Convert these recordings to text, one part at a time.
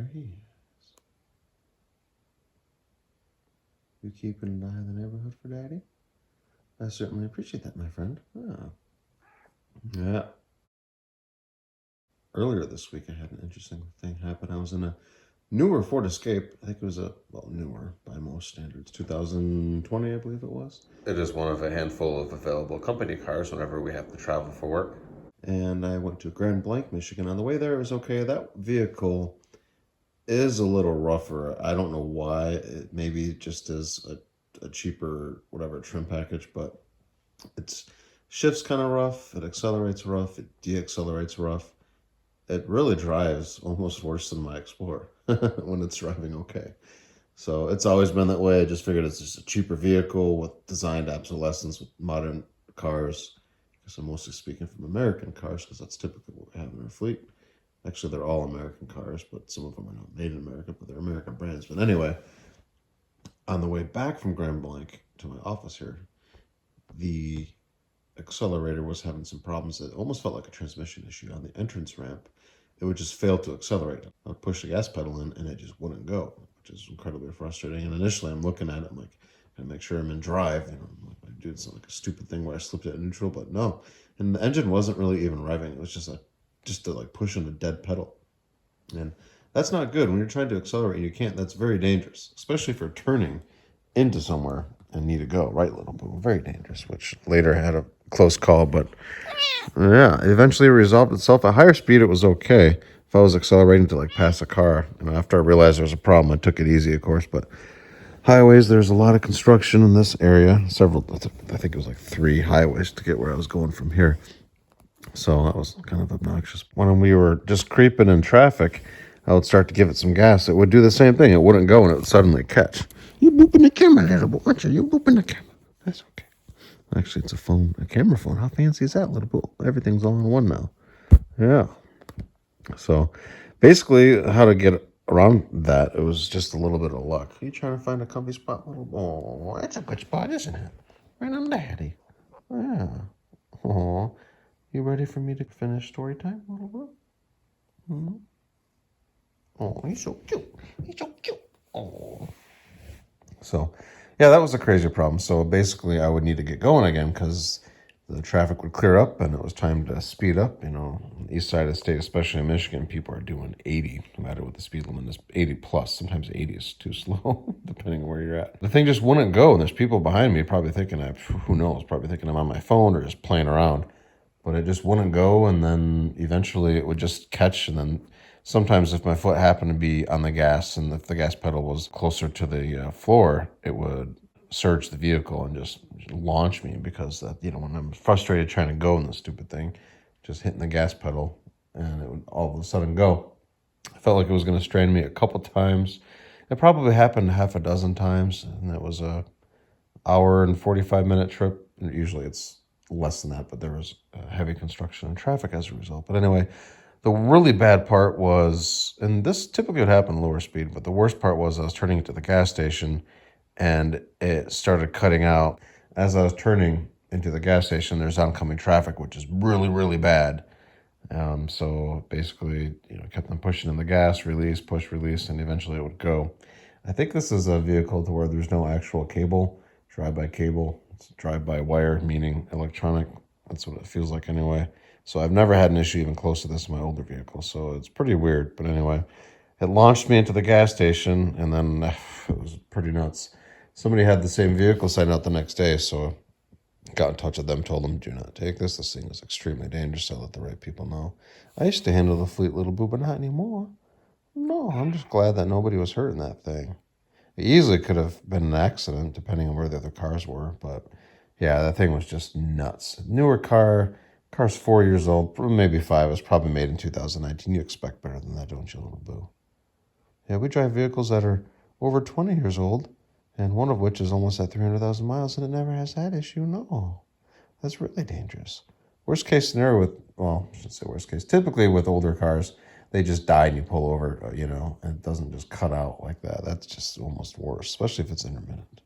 There he is. You keeping an eye on the neighborhood for Daddy? I certainly appreciate that, my friend. Oh. Yeah. Earlier this week, I had an interesting thing happen. I was in a newer Ford Escape. I think it was newer by most standards. 2020, I believe it was. It is one of a handful of available company cars whenever we have to travel for work. And I went to Grand Blanc, Michigan. On the way there, it was okay. That vehicle is a little rougher. I don't know why. It maybe just is a cheaper, whatever, trim package, but it's shifts kind of rough. It accelerates rough. It deaccelerates rough. It really drives almost worse than my Explorer when it's driving okay. So it's always been that way. I just figured it's just a cheaper vehicle with designed obsolescence with modern cars. Because I'm mostly speaking from American cars because that's typically what we have in our fleet. Actually, they're all American cars, but some of them are not made in America, but they're American brands. But anyway, on the way back from Grand Blanc to my office here, the accelerator was having some problems that almost felt like a transmission issue on the entrance ramp. It would just fail to accelerate. I would push the gas pedal in and it just wouldn't go, which is incredibly frustrating. And initially I'm looking at it, I'm like, I make sure I'm in drive. I'm like, I do it's like a stupid thing where I slipped it in neutral, but no. And the engine wasn't really even revving. It was just like pushing the dead pedal. And that's not good. When you're trying to accelerate and you can't, that's very dangerous, especially for turning into somewhere and need to go. Right, little boo? Very dangerous, which later had a close call, but yeah, eventually it resolved itself. At higher speed, it was okay. If I was accelerating to like pass a car, after I realized there was a problem, I took it easy, of course, but highways, there's a lot of construction in this area. I think it was like 3 highways to get where I was going from here. So that was kind of obnoxious. When we were just creeping in traffic, I would start to give it some gas. It would do the same thing. It wouldn't go and it would suddenly catch. You booping the camera, little boy, aren't you? You booping the camera. That's okay. Actually, it's a camera phone. How fancy is that, little boy? Everything's all in one now. Yeah. So basically, how to get around that, it was just a little bit of luck. Are you trying to find a comfy spot, little boy? Oh, that's a good spot, isn't it? Right on Daddy. Yeah. Oh, you ready for me to finish story time, little boy? Mm-hmm. Oh, he's so cute. He's so cute. Oh. So, yeah, that was a crazy problem. So basically, I would need to get going again because the traffic would clear up and it was time to speed up. On the east side of the state, especially in Michigan, people are doing 80, no matter what the speed limit is, 80 plus. Sometimes 80 is too slow, depending on where you're at. The thing just wouldn't go, and there's people behind me probably thinking, who knows, probably thinking I'm on my phone or just playing around. But it just wouldn't go, and then eventually it would just catch, and then sometimes if my foot happened to be on the gas and if the gas pedal was closer to the floor, it would surge the vehicle and just launch me because when I'm frustrated trying to go in the stupid thing, just hitting the gas pedal and it would all of a sudden go. I felt like it was going to strain me a couple times. It probably happened half a dozen times, and it was a hour and 45-minute trip. Usually it's less than that, but there was heavy construction and traffic as a result. But anyway, the really bad part was, and this typically would happen at lower speed, but the worst part was I was turning into the gas station and it started cutting out. As I was turning into the gas station, there's oncoming traffic, which is really, really bad. So basically, kept on pushing in the gas, release, push, release, and eventually it would go. I think this is a vehicle to where there's no actual cable, drive-by cable. It's drive-by wire, meaning electronic. That's what it feels like anyway. So I've never had an issue even close to this in my older vehicle. So it's pretty weird. But anyway, it launched me into the gas station, and then it was pretty nuts. Somebody had the same vehicle sign out the next day, so got in touch with them, told them, do not take this. This thing is extremely dangerous. I'll let the right people know. I used to handle the fleet, little boo, but not anymore. No, I'm just glad that nobody was hurt in that thing. It easily could have been an accident, depending on where the other cars were. But yeah, that thing was just nuts. Newer car's 4 years old, maybe 5. It was probably made in 2019. You expect better than that, don't you, little boo? Yeah, we drive vehicles that are over 20 years old, and one of which is almost at 300,000 miles, and it never has that issue. No, that's really dangerous. Worst case scenario I should say worst case. Typically with older cars, they just die and you pull over, and it doesn't just cut out like that. That's just almost worse, especially if it's intermittent.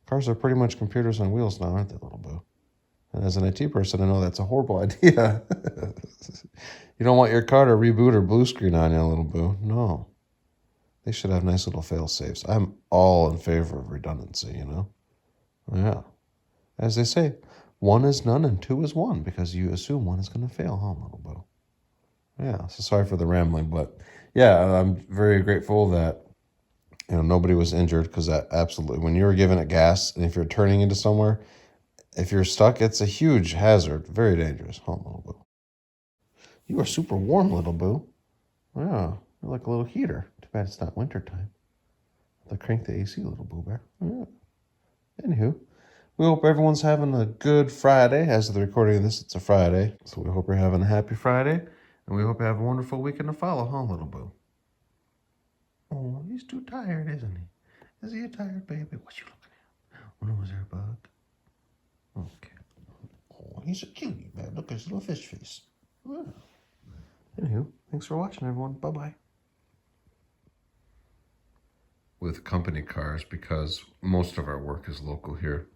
Cars are pretty much computers on wheels now, aren't they, little boo? And as an IT person, I know that's a horrible idea. You don't want your car to reboot or blue screen on you, little boo. No. They should have nice little fail safes. I'm all in favor of redundancy, you know? Yeah. As they say, one is none and two is one, because you assume one is going to fail, huh, little boo? Yeah, so sorry for the rambling, but yeah, I'm very grateful that nobody was injured, because that absolutely, when you're giving it gas and if you're turning into somewhere, if you're stuck, it's a huge hazard, very dangerous, huh, little boo? You are super warm, little boo. Yeah, you're like a little heater. Too bad it's not winter time. I'll crank the AC, little boo bear. Yeah. Anywho, we hope everyone's having a good Friday. As of the recording of this, it's a Friday. So we hope you're having a happy Friday. And we hope you have a wonderful weekend to follow, huh, little boo? Oh, he's too tired, isn't he? Is he a tired baby? What you looking at? Oh, no, is there a bug? Okay. Oh, he's a cutie, man. Look at his little fish face. Yeah. Anywho, thanks for watching, everyone. Bye-bye. With company cars, because most of our work is local here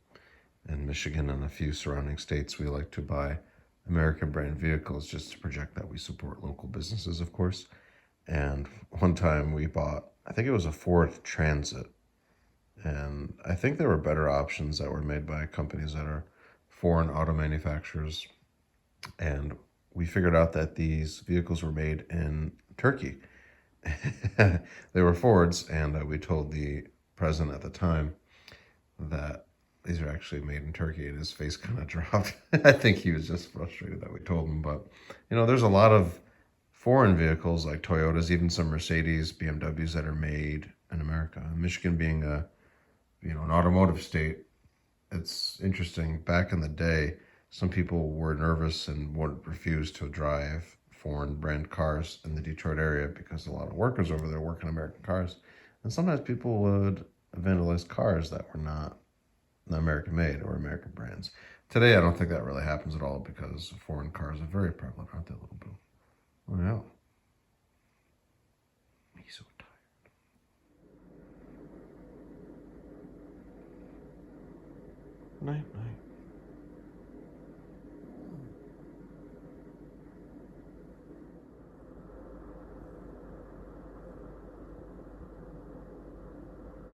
in Michigan and a few surrounding states, we like to buy American brand vehicles just to project that we support local businesses, of course. And one time we bought, I think it was a Ford Transit, and I think there were better options that were made by companies that are foreign auto manufacturers. And we figured out that these vehicles were made in Turkey. They were Fords, and we told the president at the time that these are actually made in Turkey, and his face kind of dropped. I think he was just frustrated that we told him. But there's a lot of foreign vehicles like Toyotas, even some Mercedes, BMWs that are made in America. Michigan being an automotive state, it's interesting. Back in the day, some people were nervous and would refuse to drive foreign brand cars in the Detroit area because a lot of workers over there work in American cars. And sometimes people would vandalize cars that were not American made or American brands. Today, I don't think that really happens at all because foreign cars are very prevalent, aren't they, little boo? Oh, yeah. He's so tired. Night, night.